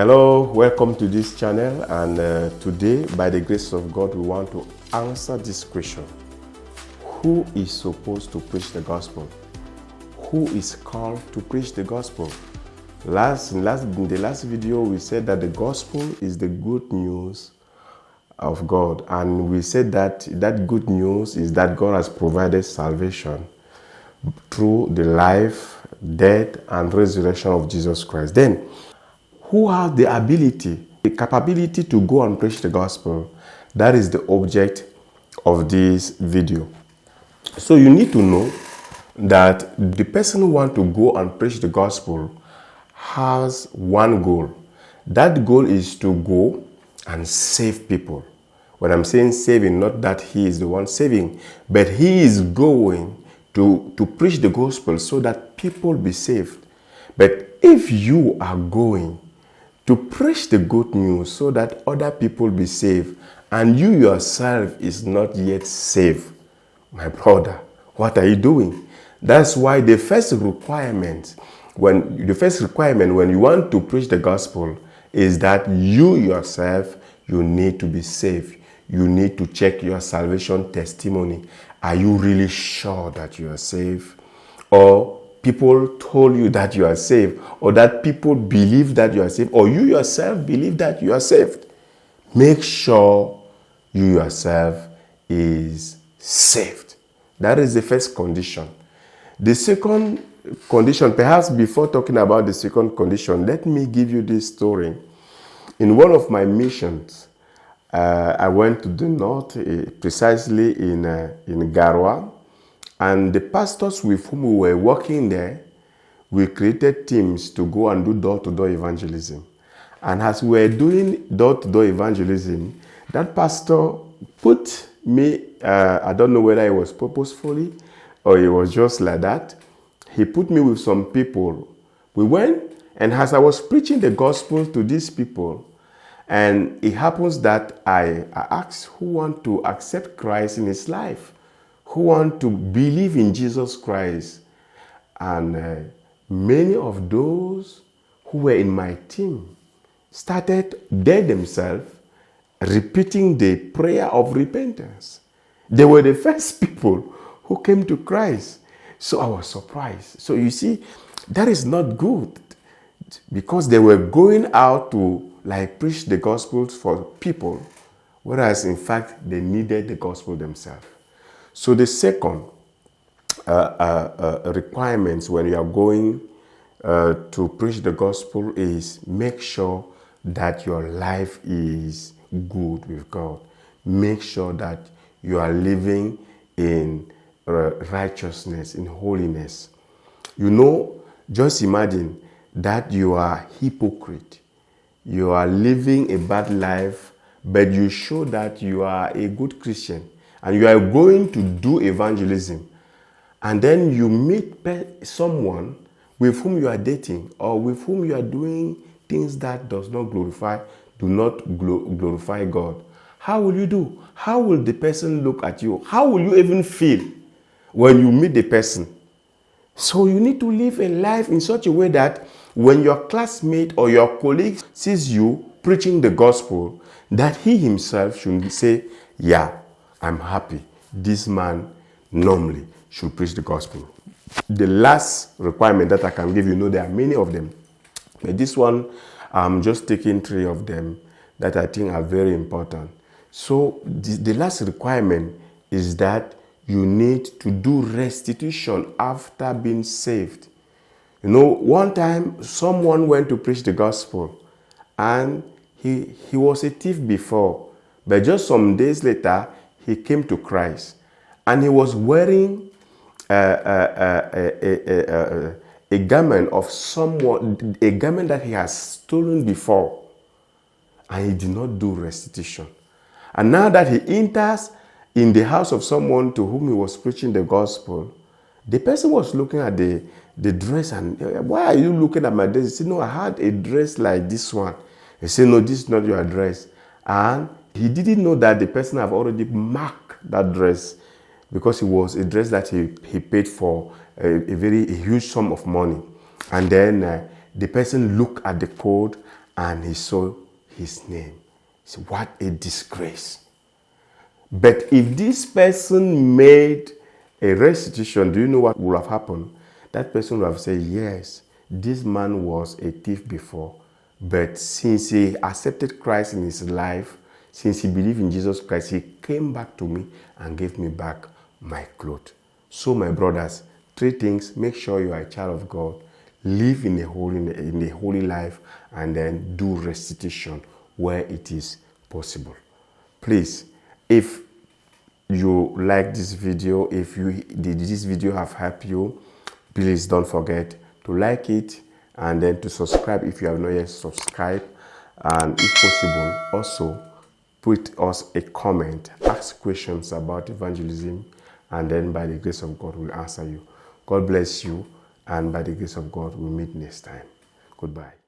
Hello, welcome to this channel, and today by the grace of God we want to answer this question: who is supposed to preach the gospel? Who is called to preach the gospel? In the last video we said that the gospel is the good news of God, and we said that good news is that God has provided salvation through the life, death and resurrection of Jesus Christ. Then who has the ability, the capability to go and preach the gospel? That is the object of this video. So you need to know that the person who wants to go and preach the gospel has one goal. That goal is to go and save people. When I'm saying saving, not that he is the one saving, but he is going to preach the gospel so that people be saved. But if you are going to preach the good news so that other people be saved, and you yourself is not yet saved, my brother, what are you doing? That's why the first requirement when you want to preach the gospel is that you yourself, you need to be saved. You need to check your salvation testimony. Are you really sure that you are saved? Or people told you that you are saved, or that people believe that you are saved, or you yourself believe that you are saved? Make sure you yourself is saved. That is the first condition. The second condition, perhaps before talking about the second condition, let me give you this story. In one of my missions, I went to the north, precisely in Garoua. And the pastors with whom we were working there, we created teams to go and do door-to-door evangelism. And as we were doing door-to-door evangelism, that pastor put me, I don't know whether it was purposefully or it was just like that, he put me with some people. We went, and as I was preaching the gospel to these people, and it happens that I asked who want to accept Christ in his life, who want to believe in Jesus Christ. And many of those who were in my team started, they themselves, repeating the prayer of repentance. They were the first people who came to Christ. So I was surprised. So you see, that is not good, because they were going out to preach the gospel for people, whereas in fact they needed the gospel themselves. So the second requirement when you are going to preach the gospel is make sure that your life is good with God. Make sure that you are living in righteousness, in holiness. You know, just imagine that you are a hypocrite. You are living a bad life, but you show that you are a good Christian. And you are going to do evangelism, and then you meet someone with whom you are dating, or with whom you are doing things that do not glorify God. How will you do? How will the person look at you? How will you even feel when you meet the person? So you need to live a life in such a way that when your classmate or your colleague sees you preaching the gospel, that he himself should say, yeah, I'm happy. This man normally should preach the gospel. The last requirement that I can give you, there are many of them, but this one, I'm just taking 3 of them that I think are very important. So the last requirement is that you need to do restitution after being saved. You know, one time someone went to preach the gospel, and he was a thief before, but just some days later, he came to Christ, and he was wearing a garment of someone, a garment that he has stolen before, and he did not do restitution. And now that he enters in the house of someone to whom he was preaching the gospel, the person was looking at the dress, and why are you looking at my dress? He said, no, I had a dress like this one. He said, no, this is not your dress. And he didn't know that the person have already marked that dress, because it was a dress that he paid for a huge sum of money. And then the person looked at the code and he saw his name. So what a disgrace. But if this person made a restitution, do you know what would have happened? That person would have said, yes, this man was a thief before, but since he accepted Christ in his life, since he believed in Jesus Christ, he came back to me and gave me back my clothes. So my brothers, 3 things: make sure you are a child of God, live in a holy life, and then do restitution where it is possible. Please, if you like this video, if this video have helped you, please don't forget to like it and then to subscribe if you have not yet subscribed, and if possible also put us a comment, ask questions about evangelism, and then by the grace of God we'll answer you. God bless you, and by the grace of God we'll meet next time. Goodbye.